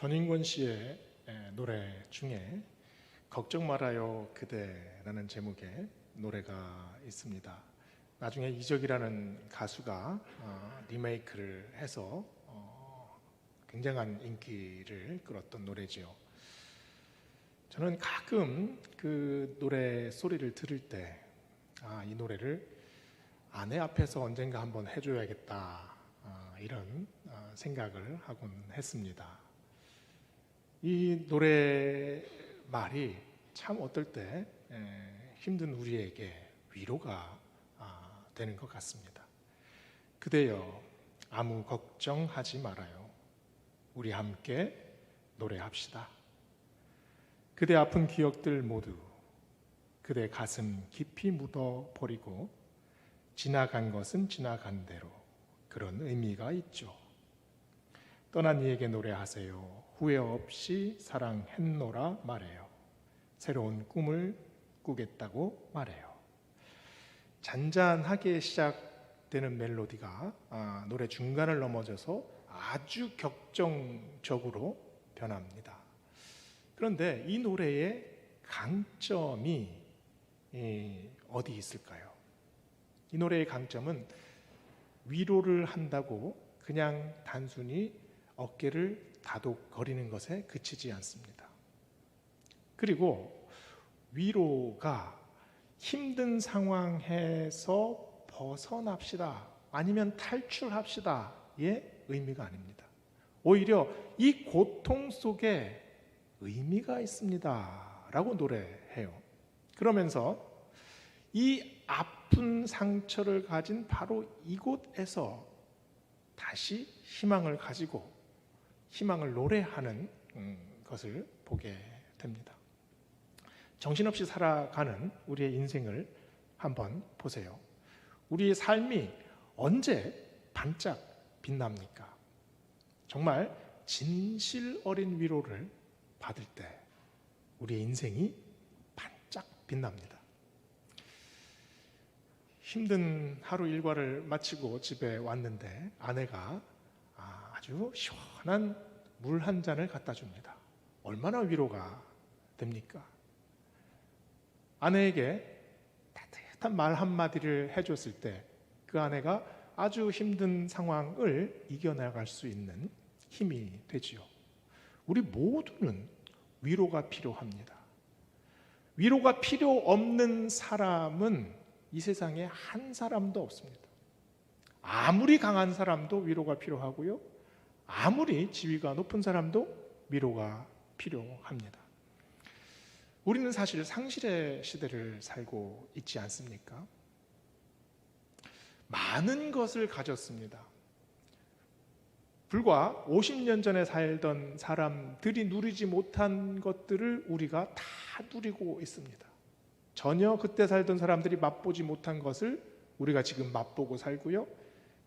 전인권 씨의 노래 중에 걱정 말아요 그대라는 제목의 노래가 있습니다. 나중에 이적이라는 가수가 리메이크를 해서 굉장한 인기를 끌었던 노래죠. 저는 가끔 그 노래 소리를 들을 때 이 노래를 아내 앞에서 언젠가 한번 해줘야겠다 이런 생각을 하곤 했습니다. 이 노래 말이 참 어떨 때 힘든 우리에게 위로가 되는 것 같습니다. 그대여 아무 걱정하지 말아요. 우리 함께 노래합시다. 그대 아픈 기억들 모두 그대 가슴 깊이 묻어버리고 지나간 것은 지나간 대로 그런 의미가 있죠. 떠난 이에게 노래하세요. 후회 없이 사랑했노라 말해요. 새로운 꿈을 꾸겠다고 말해요. 잔잔하게 시작되는 멜로디가 노래 중간을 넘어져서 아주 격정적으로 변합니다. 그런데 이 노래의 강점이 어디 있을까요? 이 노래의 강점은 위로를 한다고 그냥 단순히 어깨를 다독거리는 것에 그치지 않습니다. 그리고 위로가 힘든 상황에서 벗어납시다 아니면 탈출합시다의 의미가 아닙니다. 오히려 이 고통 속에 의미가 있습니다 라고 노래해요. 그러면서 이 아픈 상처를 가진 바로 이곳에서 다시 희망을 가지고 희망을 노래하는 것을 보게 됩니다. 정신없이 살아가는 우리의 인생을 한번 보세요. 우리의 삶이 언제 반짝 빛납니까? 정말 진실 어린 위로를 받을 때 우리의 인생이 반짝 빛납니다. 힘든 하루 일과를 마치고 집에 왔는데 아내가 아주 시원한 물 한 잔을 갖다 줍니다. 얼마나 위로가 됩니까? 아내에게 따뜻한 말 한마디를 해줬을 때 그 아내가 아주 힘든 상황을 이겨나갈 수 있는 힘이 되지요. 우리 모두는 위로가 필요합니다. 위로가 필요 없는 사람은 이 세상에 한 사람도 없습니다. 아무리 강한 사람도 위로가 필요하고요. 아무리 지위가 높은 사람도 위로가 필요합니다. 우리는 사실 상실의 시대를 살고 있지 않습니까? 많은 것을 가졌습니다. 불과 50년 전에 살던 사람들이 누리지 못한 것들을 우리가 다 누리고 있습니다. 전혀 그때 살던 사람들이 맛보지 못한 것을 우리가 지금 맛보고 살고요.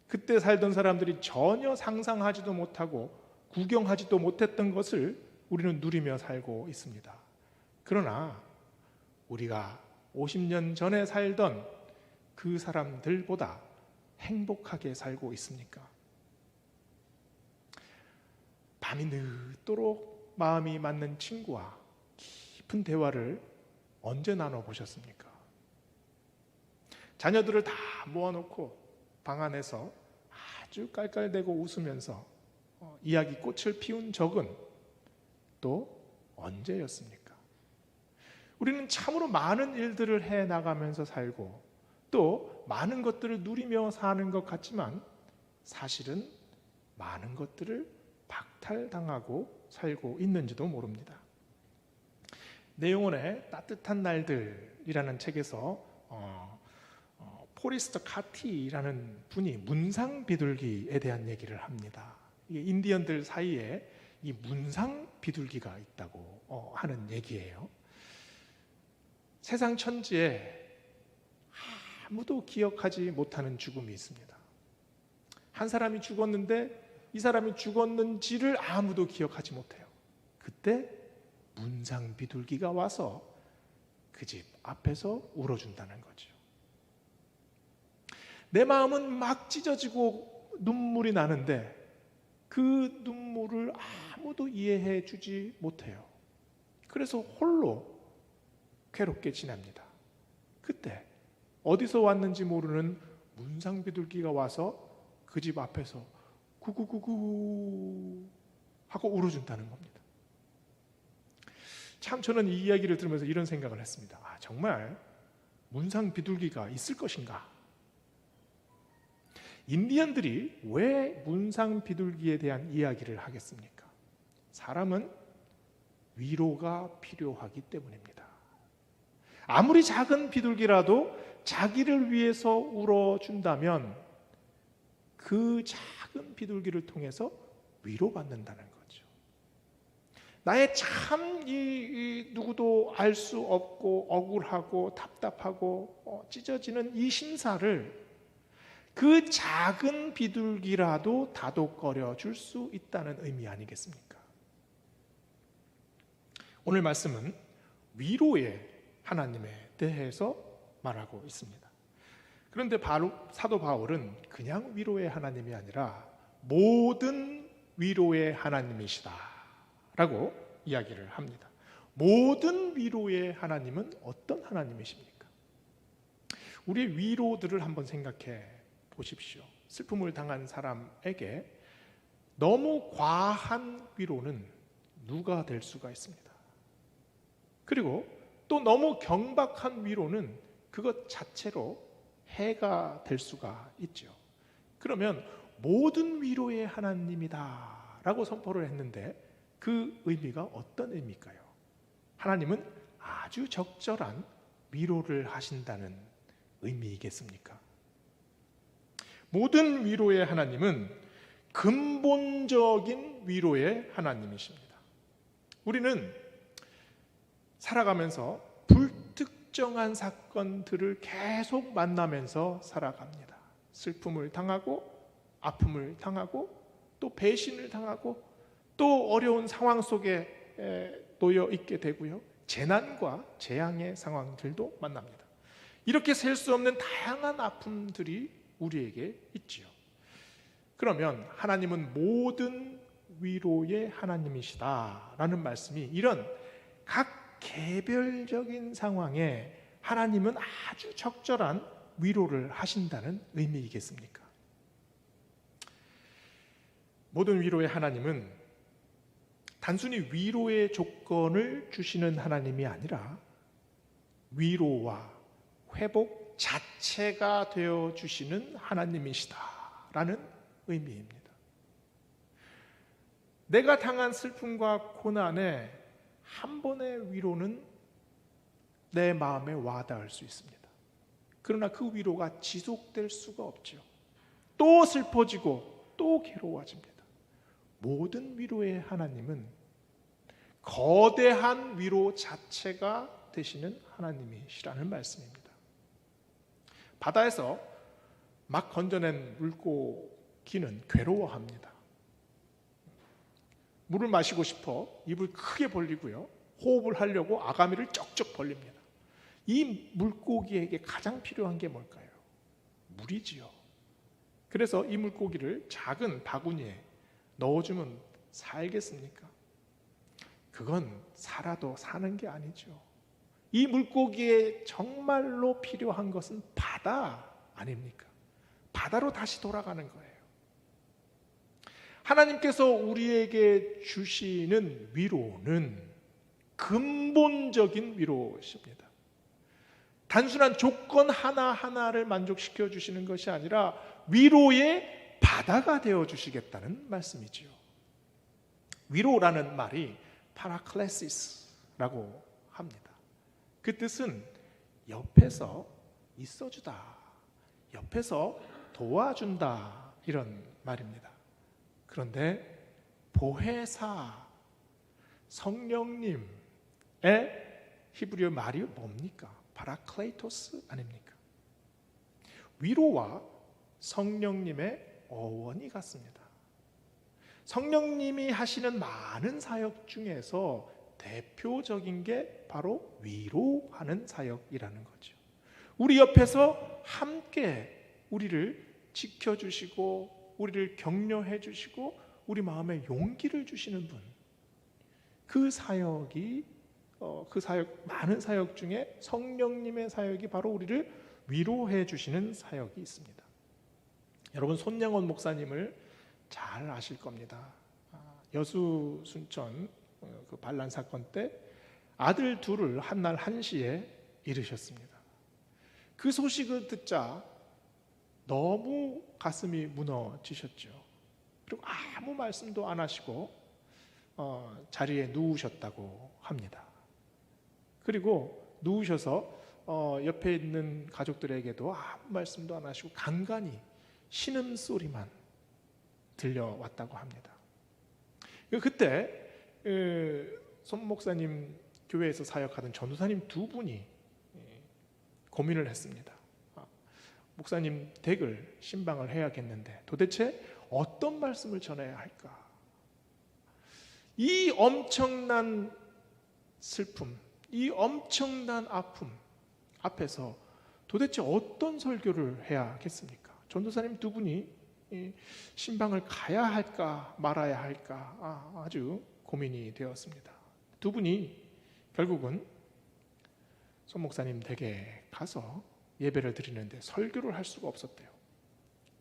그때 살던 사람들이 전혀 상상하지도 못하고 구경하지도 못했던 것을 우리는 누리며 살고 있습니다. 그러나 우리가 50년 전에 살던 그 사람들보다 행복하게 살고 있습니까? 밤이 늦도록 마음이 맞는 친구와 깊은 대화를 언제 나눠보셨습니까? 자녀들을 다 모아놓고 방 안에서 아주 깔깔대고 웃으면서 이야기 꽃을 피운 적은 또 언제였습니까? 우리는 참으로 많은 일들을 해나가면서 살고 또 많은 것들을 누리며 사는 것 같지만 사실은 많은 것들을 박탈당하고 살고 있는지도 모릅니다. 내용원의 따뜻한 날들이라는 책에서 포리스터 카티라는 분이 문상 비둘기에 대한 얘기를 합니다. 이게 인디언들 사이에 이 문상 비둘기가 있다고 하는 얘기예요. 세상 천지에 아무도 기억하지 못하는 죽음이 있습니다. 한 사람이 죽었는데 이 사람이 죽었는지를 아무도 기억하지 못해요. 그때 문상 비둘기가 와서 그 집 앞에서 울어준다는 거죠. 내 마음은 막 찢어지고 눈물이 나는데 그 눈물을 아무도 이해해 주지 못해요. 그래서 홀로 괴롭게 지냅니다. 그때 어디서 왔는지 모르는 문상비둘기가 와서 그 집 앞에서 구구구구 하고 울어준다는 겁니다. 참 저는 이 이야기를 들으면서 이런 생각을 했습니다. 정말 문상비둘기가 있을 것인가? 인디언들이 왜 문상비둘기에 대한 이야기를 하겠습니까? 사람은 위로가 필요하기 때문입니다. 아무리 작은 비둘기라도 자기를 위해서 울어준다면 그 작은 비둘기를 통해서 위로받는다는 거죠. 나의 참 누구도 알 수 없고 억울하고 답답하고 찢어지는 이 심사를 그 작은 비둘기라도 다독거려 줄 수 있다는 의미 아니겠습니까? 오늘 말씀은 위로의 하나님에 대해서 말하고 있습니다. 그런데 사도 바울은 그냥 위로의 하나님이 아니라 모든 위로의 하나님이시다 라고 이야기를 합니다. 모든 위로의 하나님은 어떤 하나님이십니까? 우리의 위로들을 한번 생각해 보십시오. 슬픔을 당한 사람에게 너무 과한 위로는 누가 될 수가 있습니다. 그리고 또 너무 경박한 위로는 그것 자체로 해가 될 수가 있죠. 그러면 모든 위로의 하나님이다 라고 선포를 했는데 그 의미가 어떤 의미일까요? 하나님은 아주 적절한 위로를 하신다는 의미이겠습니까? 모든 위로의 하나님은 근본적인 위로의 하나님이십니다. 우리는 살아가면서 불특정한 사건들을 계속 만나면서 살아갑니다. 슬픔을 당하고 아픔을 당하고 또 배신을 당하고 또 어려운 상황 속에 놓여 있게 되고요. 재난과 재앙의 상황들도 만납니다. 이렇게 셀 수 없는 다양한 아픔들이 우리에게 있지요. 그러면 하나님은 모든 위로의 하나님이시다라는 말씀이 이런 각 개별적인 상황에 하나님은 아주 적절한 위로를 하신다는 의미이겠습니까? 모든 위로의 하나님은 단순히 위로의 조건을 주시는 하나님이 아니라 위로와 회복 자체가 되어 주시는 하나님이시다라는 의미입니다. 내가 당한 슬픔과 고난에 한 번의 위로는 내 마음에 와닿을 수 있습니다. 그러나 그 위로가 지속될 수가 없죠. 또 슬퍼지고 또 괴로워집니다. 모든 위로의 하나님은 거대한 위로 자체가 되시는 하나님이시라는 말씀입니다. 바다에서 막 건져낸 물고기는 괴로워합니다. 물을 마시고 싶어 입을 크게 벌리고요. 호흡을 하려고 아가미를 쩍쩍 벌립니다. 이 물고기에게 가장 필요한 게 뭘까요? 물이지요. 그래서 이 물고기를 작은 바구니에 넣어주면 살겠습니까? 그건 살아도 사는 게 아니죠. 이 물고기에 정말로 필요한 것은 바다 아닙니까? 바다로 다시 돌아가는 거예요. 하나님께서 우리에게 주시는 위로는 근본적인 위로십니다. 단순한 조건 하나하나를 만족시켜 주시는 것이 아니라 위로의 바다가 되어 주시겠다는 말씀이지요. 위로라는 말이 파라클레시스라고 합니다. 그 뜻은 옆에서 있어주다, 옆에서 도와준다 이런 말입니다. 그런데 보혜사 성령님의 히브리어 말이 뭡니까? 파라클레이토스 아닙니까? 위로와 성령님의 어원이 같습니다. 성령님이 하시는 많은 사역 중에서 대표적인 게 바로 위로하는 사역이라는 거죠. 우리 옆에서 함께 우리를 지켜주시고 우리를 격려해 주시고 우리 마음에 용기를 주시는 분, 그 사역이 많은 사역 중에 성령님의 사역이 바로 우리를 위로해 주시는 사역이 있습니다. 여러분, 손양원 목사님을 잘 아실 겁니다. 여수 순천 그 반란 사건 때 아들 둘을 한날 1시에 잃으셨습니다. 그 소식을 듣자 너무 가슴이 무너지셨죠. 그리고 아무 말씀도 안 하시고 자리에 누우셨다고 합니다. 그리고 누우셔서 옆에 있는 가족들에게도 아무 말씀도 안 하시고 간간히 신음소리만 들려왔다고 합니다. 그때 손 목사님 교회에서 사역하던 전도사님 2분이 고민을 했습니다. 목사님 댁을 신방을 해야겠는데 도대체 어떤 말씀을 전해야 할까? 이 엄청난 슬픔, 이 엄청난 아픔 앞에서 도대체 어떤 설교를 해야겠습니까? 전도사님 2분이 신방을 가야 할까 말아야 할까 아주 고민이 되었습니다. 2분이 결국은 손 목사님 댁에 가서 예배를 드리는데 설교를 할 수가 없었대요.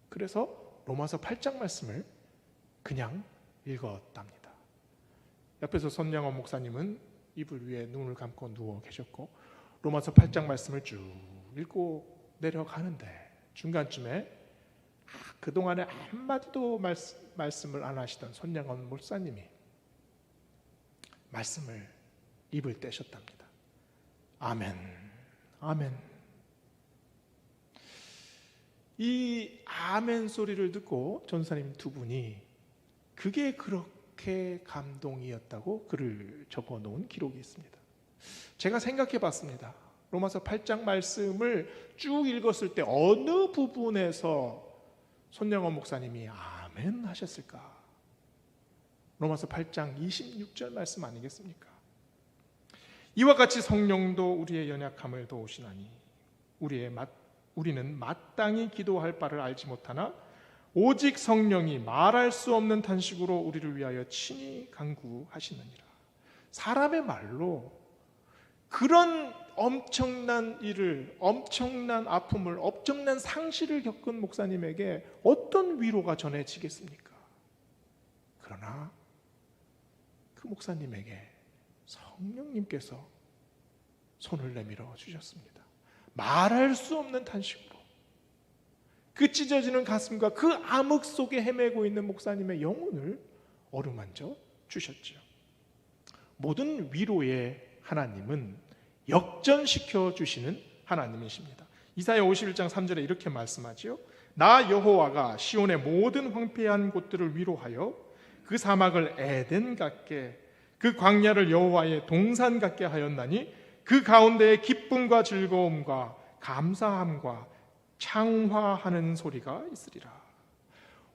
그래서 로마서 8장 말씀을 그냥 읽었답니다. 옆에서 손양원 목사님은 이불 위에 눈을 감고 누워 계셨고 로마서 8장 말씀을 쭉 읽고 내려가는데 중간쯤에 그동안에 한마디도 말씀을 안 하시던 손양원 목사님이 말씀을 입을 떼셨답니다. 아멘, 아멘. 이 아멘 소리를 듣고 전사님 2분이 그게 그렇게 감동이었다고 글을 적어놓은 기록이 있습니다. 제가 생각해 봤습니다. 로마서 8장 말씀을 쭉 읽었을 때 어느 부분에서 손양원 목사님이 아멘 하셨을까? 로마서 8장 26절 말씀 아니겠습니까? 이와 같이 성령도 우리의 연약함을 도우시나니 우리는 마땅히 기도할 바를 알지 못하나 오직 성령이 말할 수 없는 탄식으로 우리를 위하여 친히 간구하시느니라. 사람의 말로 그런 엄청난 일을, 엄청난 아픔을, 엄청난 상실을 겪은 목사님에게 어떤 위로가 전해지겠습니까? 그러나 그 목사님에게 성령님께서 손을 내밀어 주셨습니다. 말할 수 없는 탄식으로 그 찢어지는 가슴과 그 암흑 속에 헤매고 있는 목사님의 영혼을 어루만져 주셨죠. 모든 위로의 하나님은 역전시켜 주시는 하나님이십니다. 이사야 51장 3절에 이렇게 말씀하지요. 나 여호와가 시온의 모든 황폐한 곳들을 위로하여 그 사막을 에덴 같게 그 광야를 여호와의 동산 같게 하였나니 그 가운데에 기쁨과 즐거움과 감사함과 창화하는 소리가 있으리라.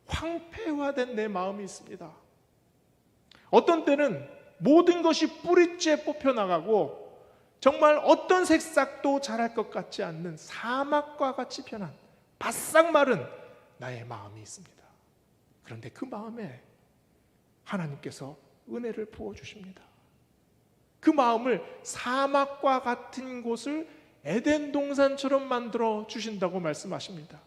황폐화된 내 마음이 있습니다. 어떤 때는 모든 것이 뿌리째 뽑혀나가고 정말 어떤 새싹도 자랄 것 같지 않는 사막과 같이 변한 바싹 마른 나의 마음이 있습니다. 그런데 그 마음에 하나님께서 은혜를 부어주십니다. 그 마음을 사막과 같은 곳을 에덴 동산처럼 만들어 주신다고 말씀하십니다.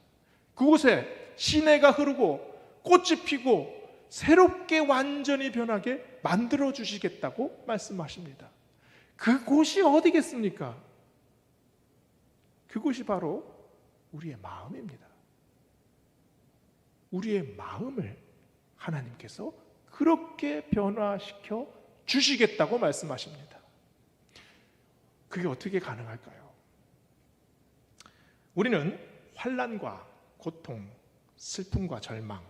그곳에 시내가 흐르고 꽃이 피고 새롭게 완전히 변하게 만들어 주시겠다고 말씀하십니다. 그곳이 어디겠습니까? 그곳이 바로 우리의 마음입니다. 우리의 마음을 하나님께서 그렇게 변화시켜 주시겠다고 말씀하십니다. 그게 어떻게 가능할까요? 우리는 환난과 고통, 슬픔과 절망,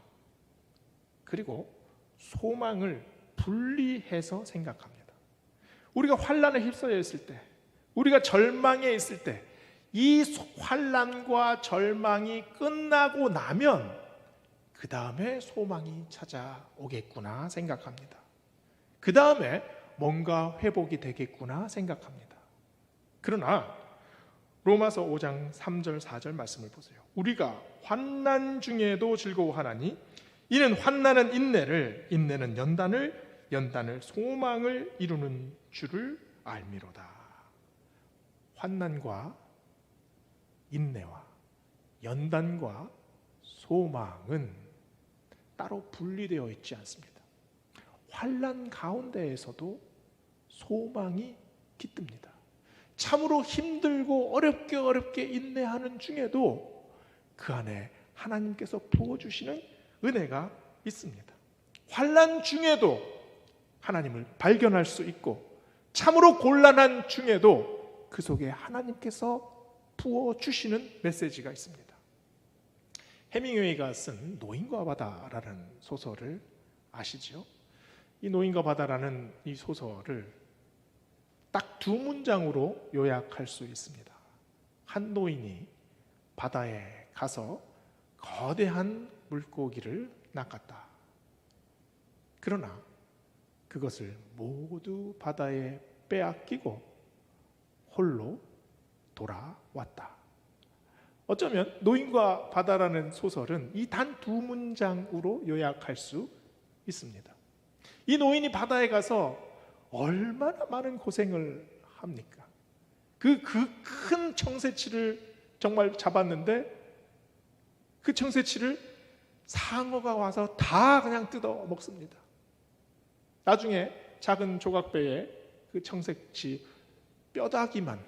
그리고 소망을 분리해서 생각합니다. 우리가 환난에 휩싸여 있을 때, 우리가 절망에 있을 때, 이 환난과 절망이 끝나고 나면 그 다음에 소망이 찾아오겠구나 생각합니다. 그 다음에 뭔가 회복이 되겠구나 생각합니다. 그러나 로마서 5장 3절 4절 말씀을 보세요. 우리가 환난 중에도 즐거워하나니 이는 환난은 인내를, 인내는 연단을, 연단을 소망을 이루는 줄을 알미로다. 환난과 인내와 연단과 소망은 따로 분리되어 있지 않습니다. 환난 가운데에서도 소망이 깃듭니다. 참으로 힘들고 어렵게 인내하는 중에도 그 안에 하나님께서 부어주시는 은혜가 있습니다. 환난 중에도 하나님을 발견할 수 있고, 참으로 곤란한 중에도 그 속에 하나님께서 부어주시는 메시지가 있습니다. 해밍웨이가 쓴 노인과 바다라는 소설을 아시죠? 이 노인과 바다라는 이 소설을 딱 두 문장으로 요약할 수 있습니다. 한 노인이 바다에 가서 거대한 물고기를 낚았다. 그러나 그것을 모두 바다에 빼앗기고 홀로 돌아왔다. 어쩌면 노인과 바다라는 소설은 이 단 두 문장으로 요약할 수 있습니다. 이 노인이 바다에 가서 얼마나 많은 고생을 합니까? 그 큰 청새치를 정말 잡았는데 그 청새치를 상어가 와서 다 그냥 뜯어 먹습니다. 나중에 작은 조각배에 그 청새치 뼈다귀만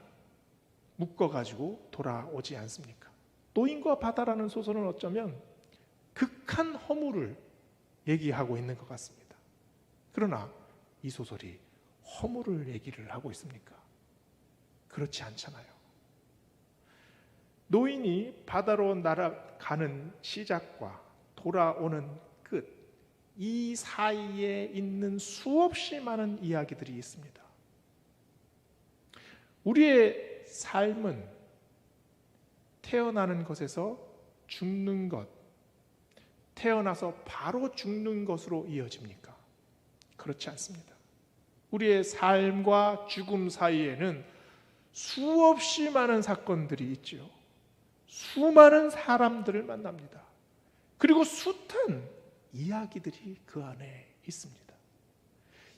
묶어가지고 돌아오지 않습니까? 노인과 바다라는 소설은 어쩌면 극한 허물을 얘기하고 있는 것 같습니다. 그러나 이 소설이 허물을 얘기를 하고 있습니까? 그렇지 않잖아요. 노인이 바다로 날아가는 시작과 돌아오는 끝, 이 사이에 있는 수없이 많은 이야기들이 있습니다. 우리의 삶은 태어나는 것에서 죽는 것, 태어나서 바로 죽는 것으로 이어집니까? 그렇지 않습니다. 우리의 삶과 죽음 사이에는 수없이 많은 사건들이 있지요. 수많은 사람들을 만납니다. 그리고 숱한 이야기들이 그 안에 있습니다.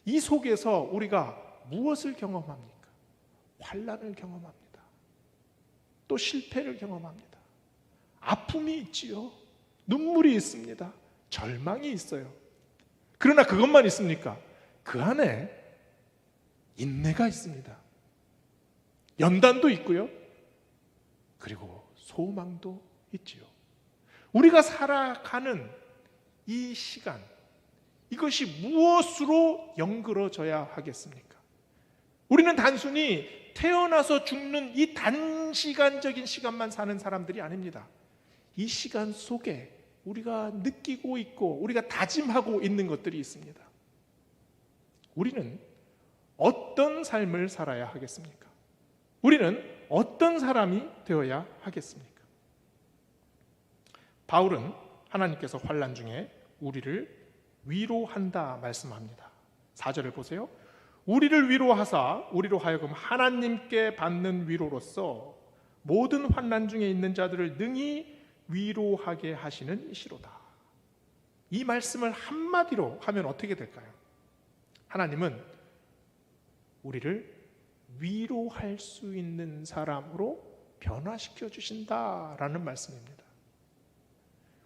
이 속에서 우리가 무엇을 경험합니까? 환난을 경험합니다. 또 실패를 경험합니다. 아픔이 있지요. 눈물이 있습니다. 절망이 있어요. 그러나 그것만 있습니까? 그 안에 인내가 있습니다. 연단도 있고요. 그리고 소망도 있지요. 우리가 살아가는 이 시간, 이것이 무엇으로 연그러져야 하겠습니까? 우리는 단순히 태어나서 죽는 이 단시간적인 시간만 사는 사람들이 아닙니다. 이 시간 속에 우리가 느끼고 있고 우리가 다짐하고 있는 것들이 있습니다. 우리는 어떤 삶을 살아야 하겠습니까? 우리는 어떤 사람이 되어야 하겠습니까? 바울은 하나님께서 환난 중에 우리를 위로한다 말씀합니다. 4절을 보세요. 우리를 위로하사 우리로 하여금 하나님께 받는 위로로서 모든 환난 중에 있는 자들을 능히 위로하게 하시는 이시로다. 이 말씀을 한마디로 하면 어떻게 될까요? 하나님은 우리를 위로할 수 있는 사람으로 변화시켜 주신다라는 말씀입니다.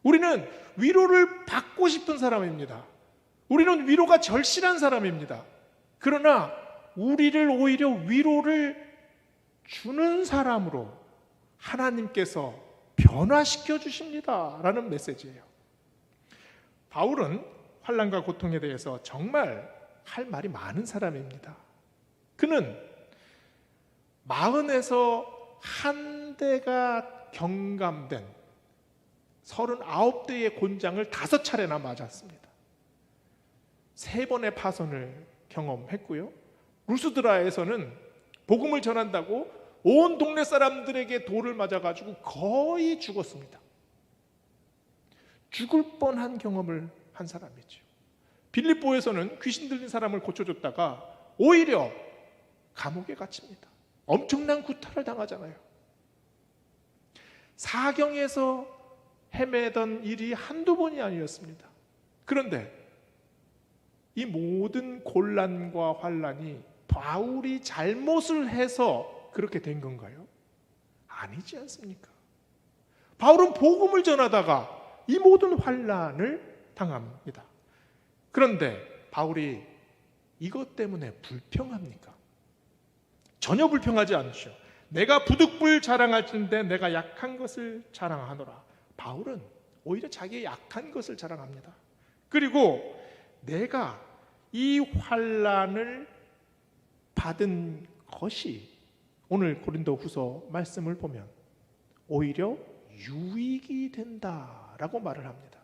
우리는 위로를 받고 싶은 사람입니다. 우리는 위로가 절실한 사람입니다. 그러나 우리를 오히려 위로를 주는 사람으로 하나님께서 변화시켜 주십니다라는 메시지예요. 바울은 환난과 고통에 대해서 정말 할 말이 많은 사람입니다. 그는 40에서 한 대가 경감된 39대의 곤장을 5차례나 맞았습니다. 3번의 파선을 경험했고요. 루스드라에서는 복음을 전한다고 온 동네 사람들에게 돌을 맞아가지고 거의 죽었습니다. 죽을 뻔한 경험을 한 사람이죠. 빌립보에서는 귀신 들린 사람을 고쳐줬다가 오히려 감옥에 갇힙니다. 엄청난 구타를 당하잖아요. 사경에서 헤매던 일이 한두 번이 아니었습니다. 그런데 이 모든 곤란과 환란이 바울이 잘못을 해서 그렇게 된 건가요? 아니지 않습니까? 바울은 복음을 전하다가 이 모든 환란을 당합니다. 그런데 바울이 이것 때문에 불평합니까? 전혀 불평하지 않죠. 내가 부득불 자랑할진대 내가 약한 것을 자랑하노라. 바울은 오히려 자기의 약한 것을 자랑합니다. 그리고 내가 이 환란을 받은 것이 오늘 고린도후서 말씀을 보면 오히려 유익이 된다라고 말을 합니다.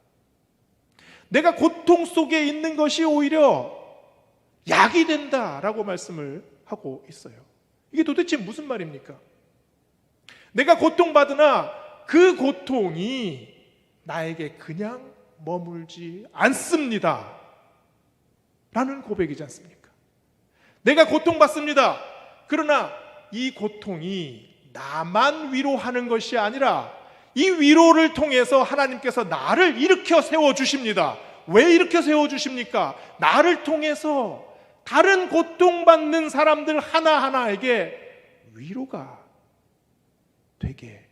내가 고통 속에 있는 것이 오히려 약이 된다라고 말씀을 하고 있어요. 이게 도대체 무슨 말입니까? 내가 고통받으나 그 고통이 나에게 그냥 머물지 않습니다 라는 고백이지 않습니까? 내가 고통받습니다. 그러나 이 고통이 나만 위로하는 것이 아니라 이 위로를 통해서 하나님께서 나를 일으켜 세워주십니다. 왜 일으켜 세워주십니까? 나를 통해서 다른 고통받는 사람들 하나하나에게 위로가 되게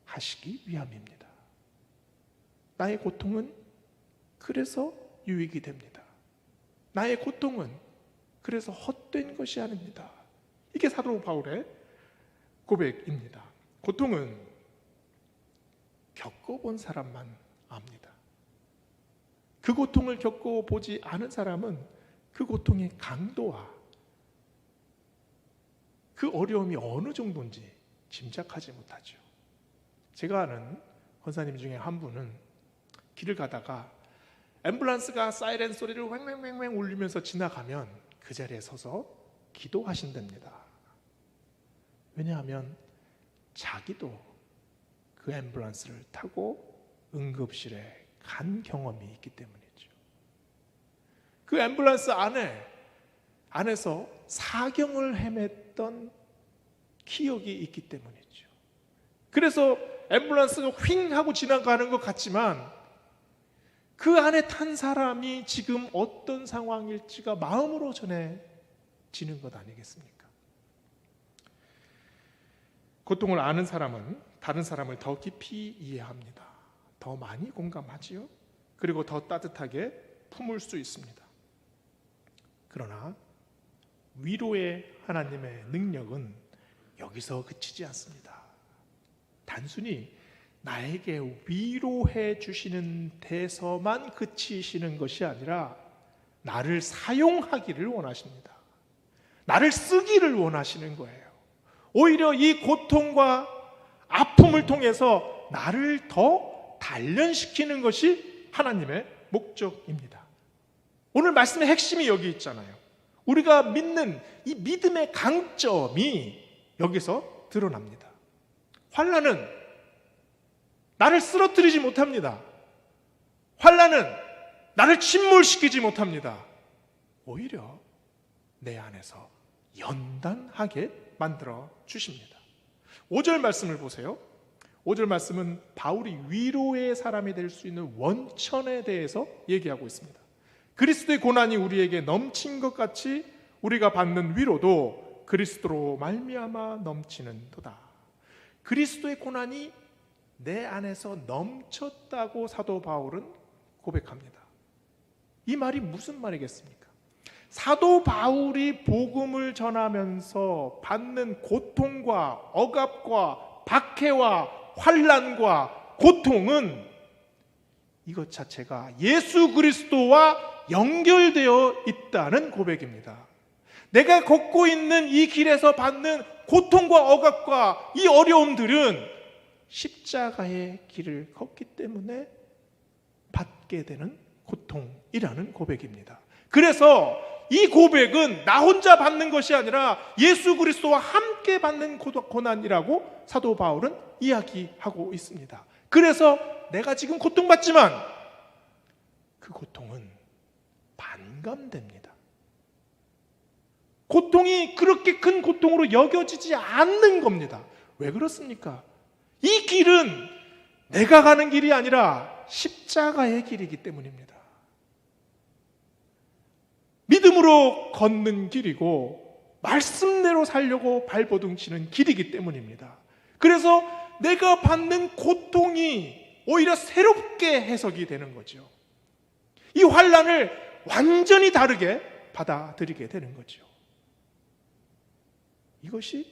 하시기 위함입니다. 나의 고통은 그래서 유익이 됩니다. 나의 고통은 그래서 헛된 것이 아닙니다. 이게 사도 바울의 고백입니다. 고통은 겪어본 사람만 압니다. 그 고통을 겪어보지 않은 사람은 그 고통의 강도와 그 어려움이 어느 정도인지 짐작하지 못하죠. 제가 아는 권사님 중에 한 분은 길을 가다가 앰뷸런스가 사이렌 소리를 왱왱왱 울리면서 지나가면 그 자리에 서서 기도하신답니다. 왜냐하면 자기도 그 앰뷸런스를 타고 응급실에 간 경험이 있기 때문이죠. 그 앰뷸런스 안에서 사경을 헤맸던 기억이 있기 때문이죠. 그래서 앰뷸런스가 휙 하고 지나가는 것 같지만 그 안에 탄 사람이 지금 어떤 상황일지가 마음으로 전해지는 것 아니겠습니까? 고통을 아는 사람은 다른 사람을 더 깊이 이해합니다. 더 많이 공감하지요. 그리고 더 따뜻하게 품을 수 있습니다. 그러나 위로의 하나님의 능력은 여기서 그치지 않습니다. 단순히 나에게 위로해 주시는 데서만 그치시는 것이 아니라 나를 사용하기를 원하십니다. 나를 쓰기를 원하시는 거예요. 오히려 이 고통과 아픔을 통해서 나를 더 단련시키는 것이 하나님의 목적입니다. 오늘 말씀의 핵심이 여기 있잖아요. 우리가 믿는 이 믿음의 강점이 여기서 드러납니다. 환난은 나를 쓰러뜨리지 못합니다. 환난은 나를 침몰시키지 못합니다. 오히려 내 안에서 연단하게 만들어 주십니다. 5절 말씀을 보세요. 5절 말씀은 바울이 위로의 사람이 될 수 있는 원천에 대해서 얘기하고 있습니다. 그리스도의 고난이 우리에게 넘친 것 같이 우리가 받는 위로도 그리스도로 말미암아 넘치는도다. 그리스도의 고난이 내 안에서 넘쳤다고 사도 바울은 고백합니다. 이 말이 무슨 말이겠습니까? 사도 바울이 복음을 전하면서 받는 고통과 억압과 박해와 환난과 고통은 이것 자체가 예수 그리스도와 연결되어 있다는 고백입니다. 내가 걷고 있는 이 길에서 받는 고통과 억압과 이 어려움들은 십자가의 길을 걷기 때문에 받게 되는 고통이라는 고백입니다. 그래서 이 고백은 나 혼자 받는 것이 아니라 예수 그리스도와 함께 받는 고난이라고 사도 바울은 이야기하고 있습니다. 그래서 내가 지금 고통받지만 그 고통은 반감됩니다. 고통이 그렇게 큰 고통으로 여겨지지 않는 겁니다. 왜 그렇습니까? 이 길은 내가 가는 길이 아니라 십자가의 길이기 때문입니다. 믿음으로 걷는 길이고 말씀대로 살려고 발버둥치는 길이기 때문입니다. 그래서 내가 받는 고통이 오히려 새롭게 해석이 되는 거죠. 이 환난을 완전히 다르게 받아들이게 되는 거죠. 이것이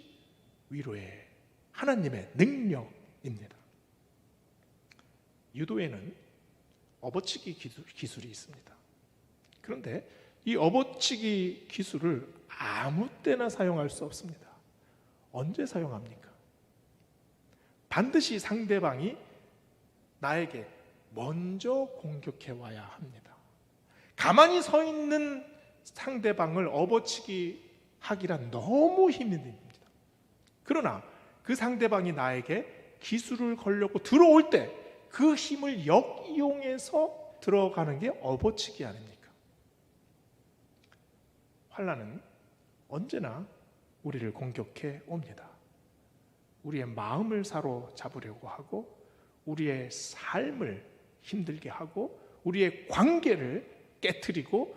위로의 하나님의 능력입니다. 유도에는 업어치기 기술이 있습니다. 그런데 이 업어치기 기술을 아무 때나 사용할 수 없습니다. 언제 사용합니까? 반드시 상대방이 나에게 먼저 공격해 와야 합니다. 가만히 서 있는 상대방을 업어치기 하기란 너무 힘이 듭니다. 그러나 그 상대방이 나에게 기술을 걸려고 들어올 때 그 힘을 역이용해서 들어가는 게 업어치기 아닙니까? 환난은 언제나 우리를 공격해 옵니다. 우리의 마음을 사로잡으려고 하고 우리의 삶을 힘들게 하고 우리의 관계를 깨트리고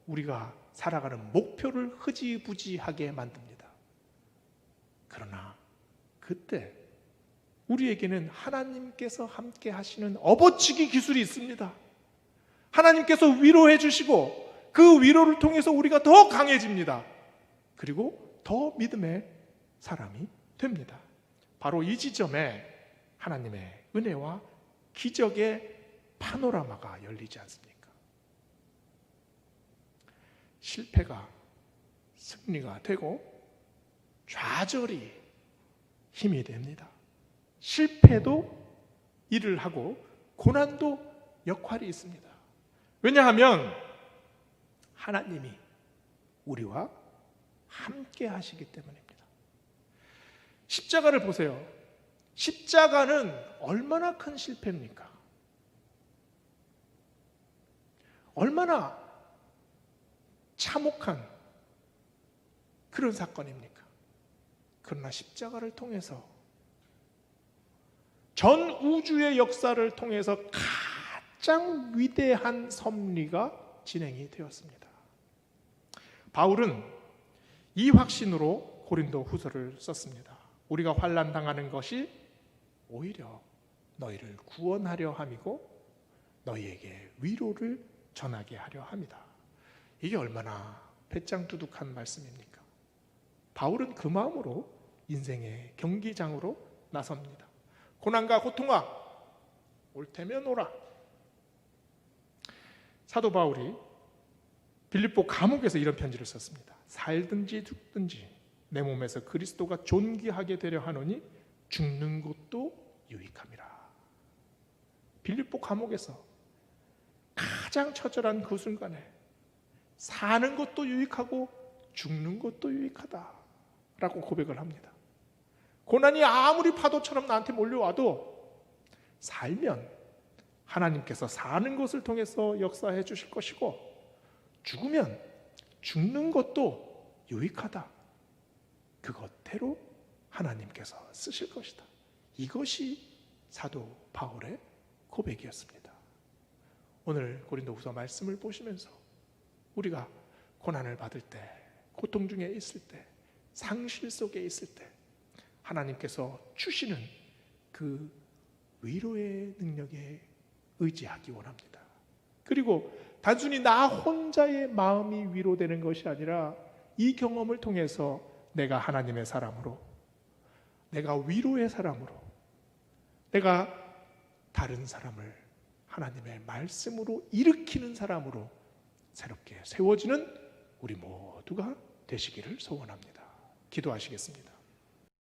우리가 살아가는 목표를 흐지부지하게 만듭니다. 그러나 그때 우리에게는 하나님께서 함께 하시는 업어치기 기술이 있습니다. 하나님께서 위로해 주시고 그 위로를 통해서 우리가 더 강해집니다. 그리고 더 믿음의 사람이 됩니다. 바로 이 지점에 하나님의 은혜와 기적의 파노라마가 열리지 않습니까? 실패가 승리가 되고 좌절이 힘이 됩니다. 실패도 일을 하고 고난도 역할이 있습니다. 왜냐하면 하나님이 우리와 함께 하시기 때문입니다. 십자가를 보세요. 십자가는 얼마나 큰 실패입니까? 얼마나 참혹한 그런 사건입니까? 그러나 십자가를 통해서 전 우주의 역사를 통해서 가장 위대한 섭리가 진행이 되었습니다. 바울은 이 확신으로 고린도 후서를 썼습니다. 우리가 환난 당하는 것이 오히려 너희를 구원하려 함이고 너희에게 위로를 전하게 하려 함이다. 이게 얼마나 배짱두둑한 말씀입니까? 바울은 그 마음으로 인생의 경기장으로 나섭니다. 고난과 고통아 올 테면 오라. 사도 바울이 빌립보 감옥에서 이런 편지를 썼습니다. 살든지 죽든지 내 몸에서 그리스도가 존귀하게 되려 하노니 죽는 것도 유익함이라. 빌립보 감옥에서 가장 처절한 그 순간에 사는 것도 유익하고 죽는 것도 유익하다라고 고백을 합니다. 고난이 아무리 파도처럼 나한테 몰려와도 살면 하나님께서 사는 것을 통해서 역사해 주실 것이고 죽으면 죽는 것도 유익하다. 그것대로 하나님께서 쓰실 것이다. 이것이 사도 바울의 고백이었습니다. 오늘 고린도후서 말씀을 보시면서 우리가 고난을 받을 때, 고통 중에 있을 때, 상실 속에 있을 때 하나님께서 주시는 그 위로의 능력에 의지하기 원합니다. 그리고 단순히 나 혼자의 마음이 위로되는 것이 아니라 이 경험을 통해서 내가 하나님의 사람으로, 내가 위로의 사람으로, 내가 다른 사람을 하나님의 말씀으로 일으키는 사람으로 새롭게 세워지는 우리 모두가 되시기를 소원합니다. 기도하시겠습니다.